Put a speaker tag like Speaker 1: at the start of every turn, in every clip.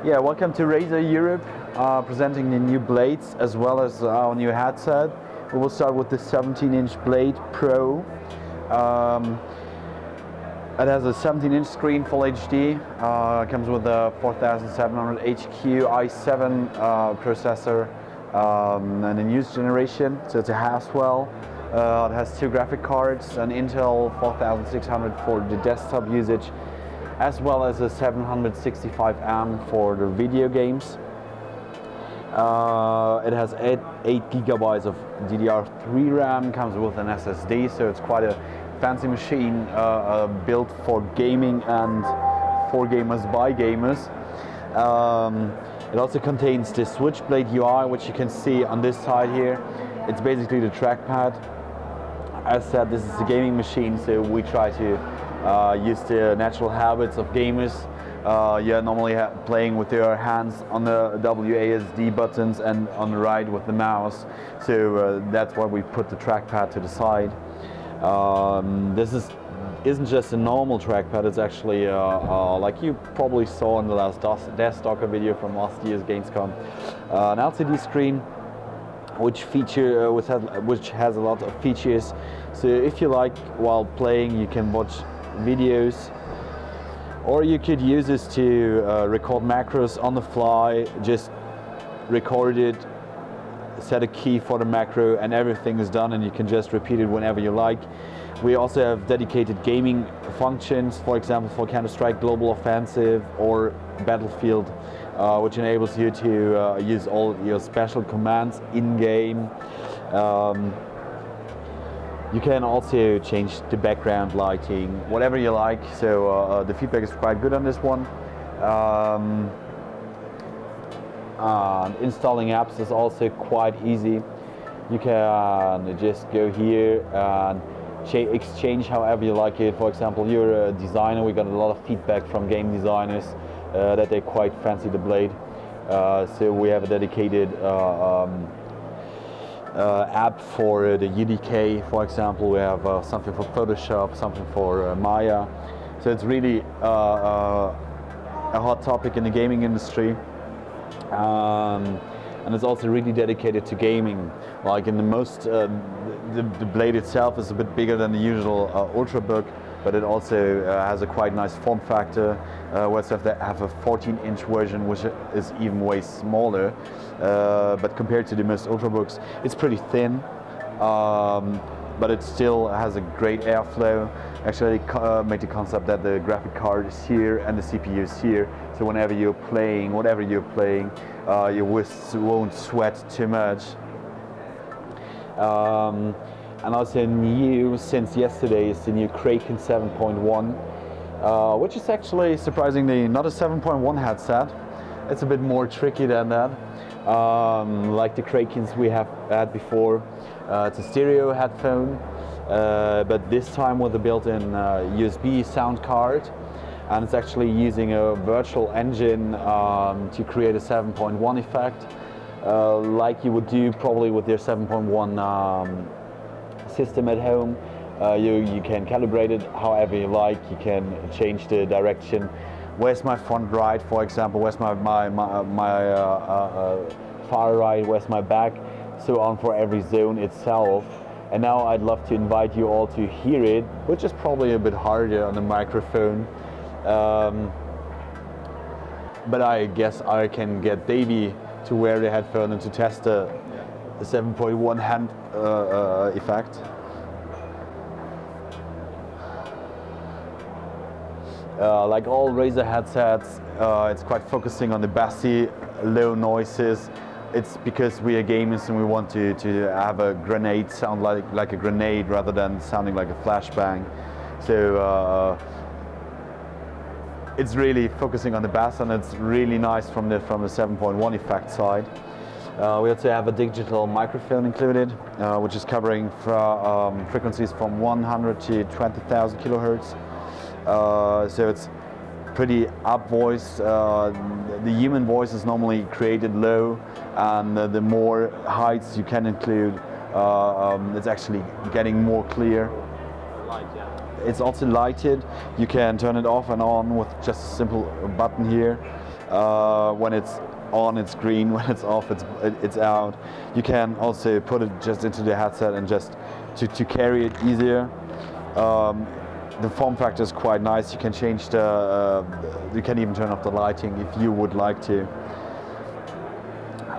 Speaker 1: Yeah, welcome to Razer Europe, presenting the new blades as well as our new headset. We will start with the 17-inch Blade Pro. It has a 17-inch screen, full HD. Comes with a 4700 HQ i7 processor and a newest generation, so it's a Haswell. It has two graphic cards, an Intel 4600 for the desktop usage, as well as a 765M for the video games. It has 8 GB of DDR3 RAM, comes with an SSD, so it's quite a fancy machine built for gaming and for gamers by gamers. It also contains the Switchblade UI, which you can see on this side here. It's basically the trackpad. As said, this is a gaming machine, so we try to use the natural habits of gamers. You're normally playing with your hands on the WASD buttons and on the right with the mouse. So that's why we put the trackpad to the side. This isn't just a normal trackpad, it's actually, like you probably saw in the last Death Stalker video from last year's Gamescom, an LCD screen which has a lot of features. So if you like, while playing, you can watch videos, or you could use this to record macros on the fly. Just record it, set a key for the macro, and everything is done, and you can just repeat it whenever you like. We also have dedicated gaming functions, for example for Counter-Strike Global Offensive or Battlefield, which enables you to use all your special commands in-game. You can also change the background lighting, whatever you like, so the feedback is quite good on this one. Installing apps is also quite easy. You can just go here and exchange however you like it. For example, you're a designer, we got a lot of feedback from game designers that they quite fancy the blade. So we have a dedicated app for the UDK, for example. We have something for Photoshop, something for Maya. So it's really a hot topic in the gaming industry. And it's also really dedicated to gaming. Like in the blade itself is a bit bigger than the usual Ultrabook, but it also has a quite nice form factor. We also have a 14-inch version, which is even way smaller. But compared to the most Ultrabooks, it's pretty thin. But it still has a great airflow. Actually, make the concept that the graphic card is here and the CPU is here. So whenever you're playing, whatever you're playing, your wrists won't sweat too much. And also new since yesterday is the new Kraken 7.1, which is actually surprisingly not a 7.1 headset. It's a bit more tricky than that. Like the Krakens we have had before. It's a stereo headphone, but this time with a built-in USB sound card, and it's actually using a virtual engine to create a 7.1 effect, like you would do probably with your 7.1 system at home. You can calibrate it however you like. You can change the direction. Where's my front right, for example? Where's my far right? Where's my back? So on for every zone itself. And now I'd love to invite you all to hear it, which is probably a bit harder on the microphone. But I guess I can get Davey to wear the headphone and to test the 7.1 hand effect. Like all Razer headsets, it's quite focusing on the bassy, low noises. It's because we are gamers and we want to have a grenade sound like a grenade rather than sounding like a flashbang. So it's really focusing on the bass, and it's really nice from the 7.1 effect side. We also have a digital microphone included, which is covering frequencies from 100 to 20,000 kilohertz. So it's pretty up voice. The human voice is normally created low, and the more heights you can include, it's actually getting more clear. It's also lighted. You can turn it off and on with just a simple button here. when it's on, it's green. When it's off, it's out. You can also put it just into the headset and just to carry it easier. The form factor is quite nice. You can change you can even turn off the lighting if you would like to.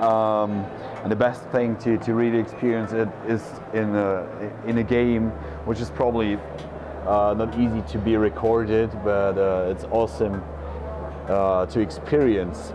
Speaker 1: And the best thing to really experience it is in a game, which is probably not easy to be recorded, but it's awesome to experience.